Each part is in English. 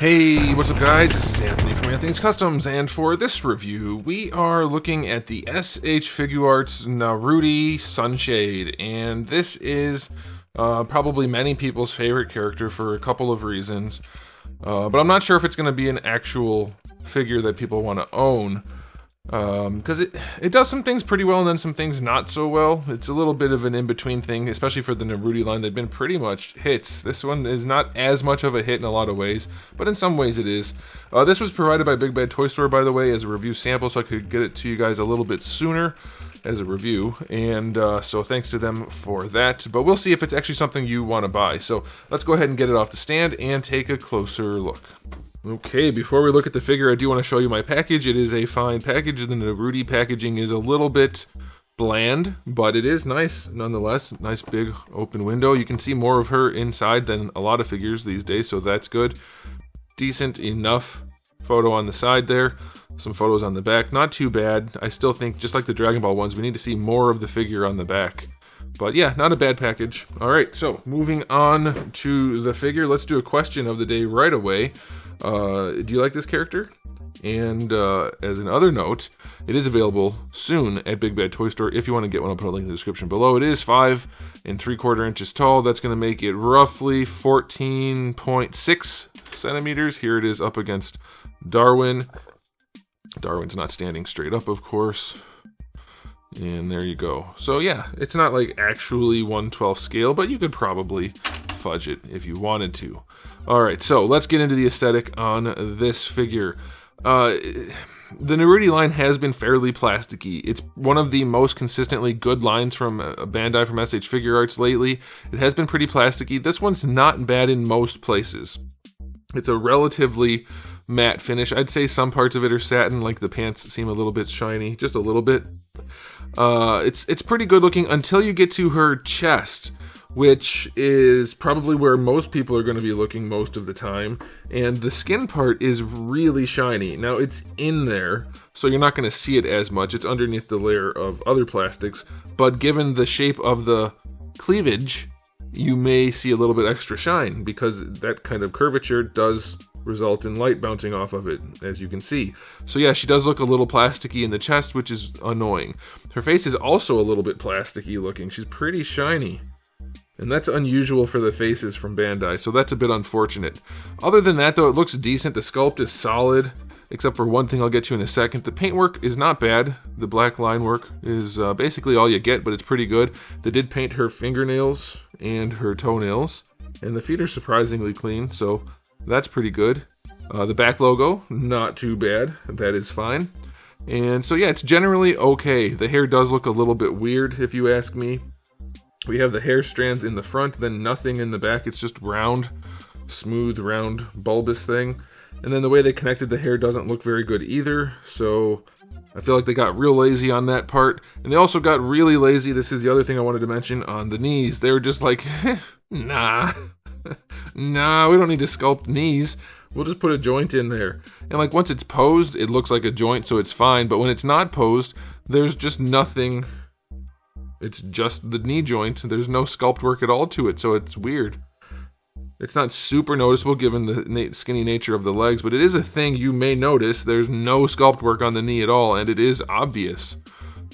Hey, what's up guys? This is Anthony from Anthony's Customs, and for this review, we are looking at the SH Figuarts Naruto Sunshade, and this is probably many people's favorite character for a couple of reasons, but I'm not sure if it's going to be an actual figure that people want to own, because it does some things pretty well and then some things not so well. It's a little bit of an in-between thing, especially for the Naruto line. They've been pretty much hits. This one is not as much of a hit in a lot of ways, but in some ways it is. This was provided by Big Bad Toy Store, by the way, as a review sample, so I could get it to you guys a little bit sooner as a review, and so thanks to them for that. But we'll see if it's actually something you want to buy. So let's go ahead and get it off the stand and take a closer look. Okay, before we look at the figure, I do want to show you my package. It is a fine package. The Naruto packaging is a little bit bland, but it is nice nonetheless. Nice big open window. You can see more of her inside than a lot of figures these days, so that's good. Decent enough photo on the side there. Some photos on the back. Not too bad. I still think, just like the Dragon Ball ones, we need to see more of the figure on the back. But yeah, not a bad package. Alright, so moving on to the figure, let's do a question of the day right away. Do you like this character? And as another note, it is available soon at Big Bad Toy Store. If you want to get one, I'll put a link in the description below. It is 5 3/4 inches tall. That's going to make it roughly 14.6 centimeters. Here it is up against Darwin. Darwin's not standing straight up, of course. And there you go. So yeah, it's not like actually 1/12 scale, but you could probably fudge it if you wanted to. Alright, so let's get into the aesthetic on this figure. The Naruto line has been fairly plasticky. It's one of the most consistently good lines from Bandai from SH Figuarts lately. It has been pretty plasticky. This one's not bad in most places. It's a relatively matte finish. I'd say some parts of it are satin, like the pants seem a little bit shiny, just a little bit. It's pretty good looking until you get to her chest, which is probably where most people are going to be looking most of the time, and the skin part is really shiny. Now it's in there, so you're not going to see it as much. It's underneath the layer of other plastics, but given the shape of the cleavage, you may see a little bit extra shine, because that kind of curvature does result in light bouncing off of it, as you can see. So yeah, she does look a little plasticky in the chest, which is annoying. Her face is also a little bit plasticky looking. She's pretty shiny. And that's unusual for the faces from Bandai, so that's a bit unfortunate. Other than that, though, it looks decent. The sculpt is solid, except for one thing I'll get to in a second. The paintwork is not bad. The black line work is basically all you get, but it's pretty good. They did paint her fingernails and her toenails, and the feet are surprisingly clean, so that's pretty good. The back logo, not too bad. That is fine. And so yeah, it's generally okay. The hair does look a little bit weird, if you ask me. We have the hair strands in the front, then nothing in the back. It's just round, smooth, round, bulbous thing. And then the way they connected the hair doesn't look very good either, so I feel like they got real lazy on that part. And they also got really lazy, this is the other thing I wanted to mention, on the knees. They were just like, nah, nah, we don't need to sculpt knees. We'll just put a joint in there. And like once it's posed, it looks like a joint, so it's fine. But when it's not posed, there's just nothing. It's just the knee joint. There's no sculpt work at all to it, so it's weird. It's not super noticeable given the skinny nature of the legs, but it is a thing you may notice. There's no sculpt work on the knee at all, and it is obvious.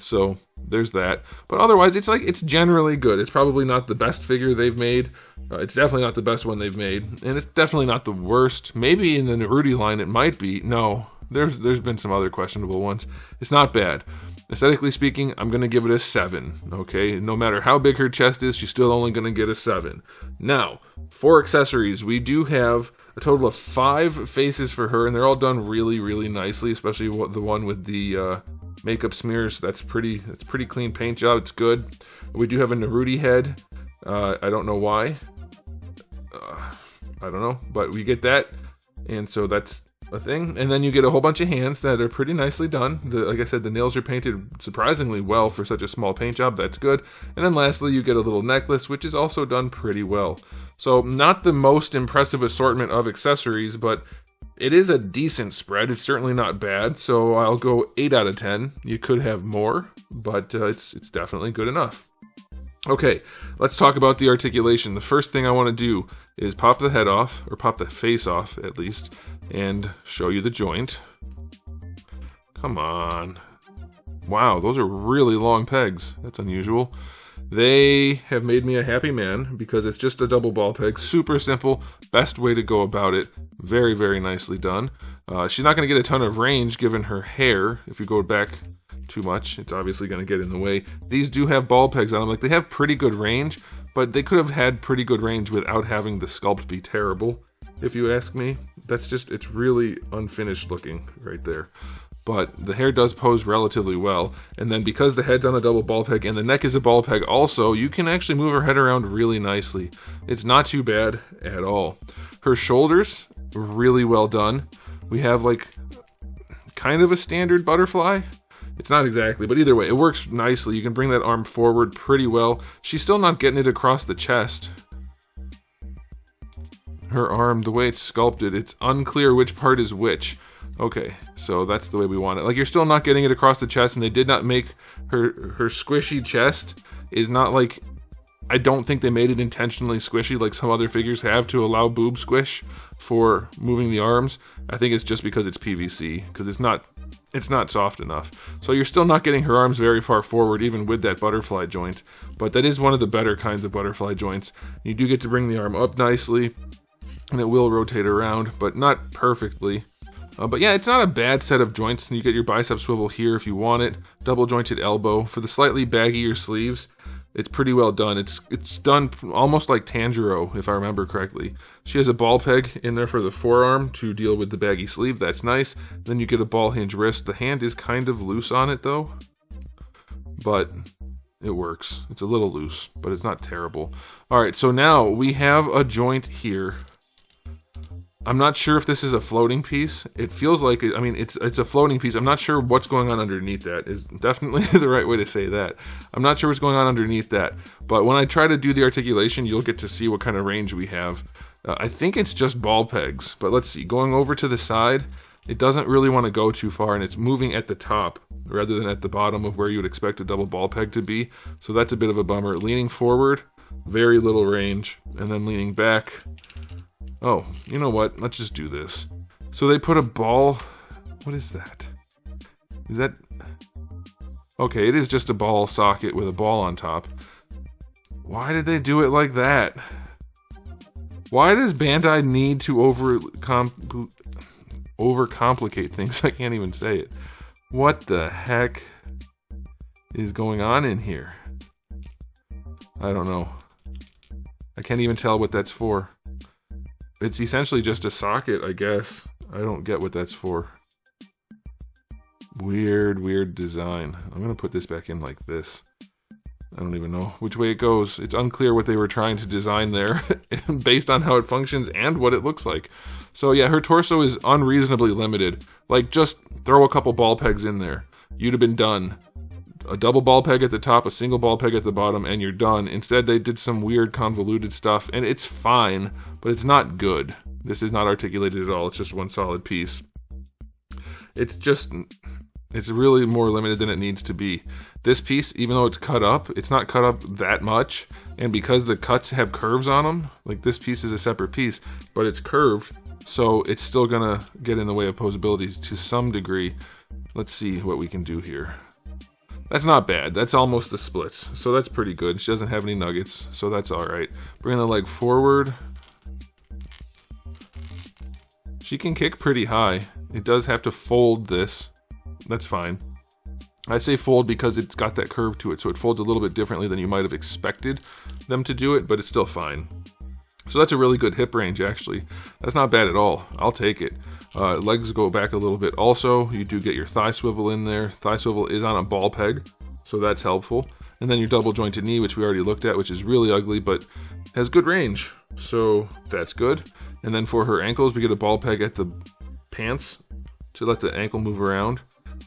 So there's that. But otherwise, it's generally good. It's probably not the best figure they've made. It's definitely not the best one they've made, and it's definitely not the worst. Maybe in the Naruto line it might be. No, there's been some other questionable ones. It's not bad. Aesthetically speaking, I'm going to give it a 7, okay? No matter how big her chest is, she's still only going to get a 7. Now, for accessories, we do have a total of 5 faces for her, and they're all done really, really nicely, especially the one with the makeup smears. That's pretty clean paint job. It's good. We do have a Naruto head. I don't know why. I don't know, but we get that, and so that's a thing. And then you get a whole bunch of hands that are pretty nicely done. Like I said, the nails are painted surprisingly well for such a small paint job. That's good. And then lastly, you get a little necklace, which is also done pretty well. So not the most impressive assortment of accessories, but it is a decent spread. It's certainly not bad. So I'll go 8 out of 10. You could have more, but it's definitely good enough. Okay, let's talk about the articulation. The first thing I want to do is pop the head off, or pop the face off at least, and show you the joint. Come on. Wow, those are really long pegs. That's unusual. They have made me a happy man because it's just a double ball peg. Super simple. Best way to go about it. Very, very nicely done. She's not going to get a ton of range given her hair. If you go back too much, it's obviously going to get in the way. These do have ball pegs on them. Like, they have pretty good range, but they could have had pretty good range without having the sculpt be terrible, if you ask me. That's just, it's really unfinished looking right there. But the hair does pose relatively well, and then because the head's on a double ball peg and the neck is a ball peg also, you can actually move her head around really nicely. It's not too bad at all. Her shoulders, really well done. We have like kind of a standard butterfly. It's not exactly, but either way, it works nicely. You can bring that arm forward pretty well. She's still not getting it across the chest. Her arm, the way it's sculpted, it's unclear which part is which. Okay, so that's the way we want it. Like, you're still not getting it across the chest, and they did not make her squishy chest is not like, I don't think they made it intentionally squishy like some other figures have to allow boob squish for moving the arms. I think it's just because it's PVC, because it's not soft enough. So you're still not getting her arms very far forward, even with that butterfly joint. But that is one of the better kinds of butterfly joints. You do get to bring the arm up nicely, and it will rotate around, but not perfectly. But yeah, it's not a bad set of joints. You get your bicep swivel here if you want it. Double jointed elbow. For the slightly baggier sleeves, it's pretty well done. It's done almost like Tanjiro, if I remember correctly. She has a ball peg in there for the forearm to deal with the baggy sleeve. That's nice. Then you get a ball hinge wrist. The hand is kind of loose on it though, but it works. It's a little loose, but it's not terrible. All right, so now we have a joint here. I'm not sure if this is a floating piece. It feels like it. I mean, it's a floating piece. I'm not sure what's going on underneath that. Is definitely the right way to say that. I'm not sure what's going on underneath that. But when I try to do the articulation, you'll get to see what kind of range we have. I think it's just ball pegs. But let's see. Going over to the side, it doesn't really want to go too far, and it's moving at the top rather than at the bottom of where you would expect a double ball peg to be. So that's a bit of a bummer. Leaning forward, very little range, and then leaning back. Oh, you know what? Let's just do this. So they put a ball... What is that? Is that... Okay, it is just a ball socket with a ball on top. Why did they do it like that? Why does Bandai need to overcomplicate things? I can't even say it. What the heck is going on in here? I don't know. I can't even tell what that's for. It's essentially just a socket, I guess. I don't get what that's for. Weird design. I'm gonna put this back in like this. I don't even know which way it goes. It's unclear what they were trying to design there based on how it functions and what it looks like. So yeah, her torso is unreasonably limited. Like, just throw a couple ball pegs in there. You'd have been done. A double ball peg at the top, a single ball peg at the bottom, and you're done. Instead, they did some weird convoluted stuff, and it's fine, but it's not good. This is not articulated at all. It's just one solid piece. It's really more limited than it needs to be. This piece, even though it's not cut up that much, and because the cuts have curves on them, like this piece is a separate piece, but it's curved, so it's still gonna get in the way of posability to some degree. Let's see what we can do here. That's not bad. That's almost the splits, so that's pretty good. She doesn't have any nuggets, so that's alright. Bring the leg forward. She can kick pretty high. It does have to fold this. That's fine. I say fold because it's got that curve to it, so it folds a little bit differently than you might have expected them to do it, but it's still fine. So that's a really good hip range, actually. That's not bad at all. I'll take it. Legs go back a little bit also. You do get your thigh swivel in there. Thigh swivel is on a ball peg, so that's helpful. And then your double jointed knee, which we already looked at, which is really ugly, but has good range. So that's good. And then for her ankles, we get a ball peg at the pants to let the ankle move around.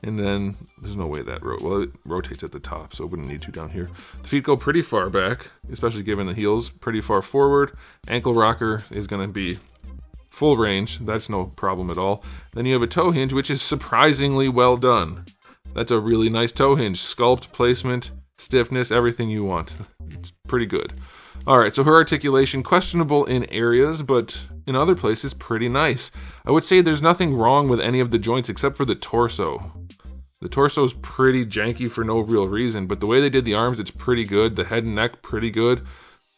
And then there's no way that it rotates at the top, so it wouldn't need to down here. The feet go pretty far back, especially given the heels, pretty far forward. Ankle rocker is going to be full range. That's no problem at all. Then you have a toe hinge, which is surprisingly well done. That's a really nice toe hinge. Sculpt, placement, stiffness, everything you want. It's pretty good. Alright, so her articulation, questionable in areas, but in other places, pretty nice. I would say there's nothing wrong with any of the joints except for the torso. The torso is pretty janky for no real reason, but the way they did the arms, it's pretty good. The head and neck, pretty good.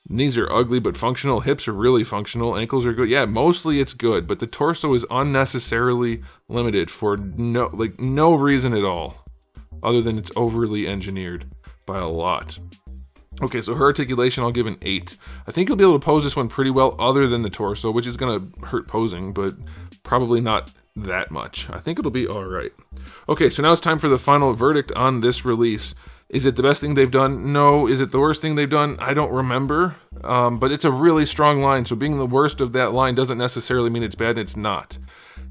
Knees are ugly but functional. Hips are really functional. Ankles are good. Yeah, mostly it's good, but the torso is unnecessarily limited for no reason at all, other than it's overly engineered by a lot. Okay, so her articulation, I'll give an 8. I think you'll be able to pose this one pretty well, other than the torso, which is going to hurt posing, but probably not that much. I think it'll be alright. Okay, so now it's time for the final verdict on this release. Is it the best thing they've done? No. Is it the worst thing they've done? I don't remember. But it's a really strong line, so being the worst of that line doesn't necessarily mean it's bad, and it's not.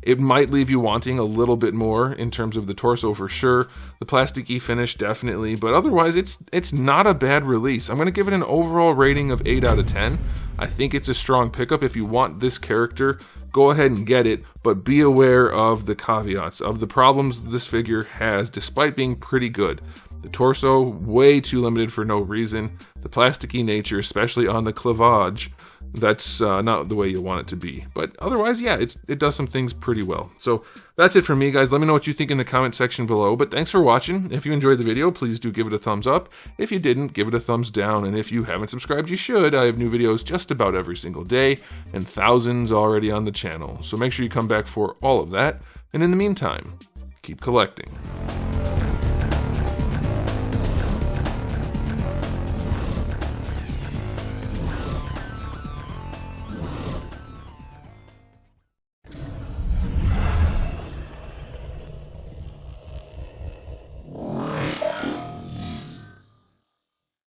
It might leave you wanting a little bit more in terms of the torso for sure. The plasticky finish, definitely. But otherwise, it's not a bad release. I'm going to give it an overall rating of 8 out of 10. I think it's a strong pickup. If you want this character, go ahead and get it, but be aware of the caveats, of the problems this figure has, despite being pretty good. The torso, way too limited for no reason. The plasticky nature, especially on the cleavage, that's not the way you want it to be. But otherwise, yeah, it does some things pretty well. So that's it for me, guys. Let me know what you think in the comment section below. But thanks for watching. If you enjoyed the video, please do give it a thumbs up. If you didn't, give it a thumbs down. And if you haven't subscribed, you should. I have new videos just about every single day, and thousands already on the channel. So make sure you come back for all of that. And in the meantime, keep collecting.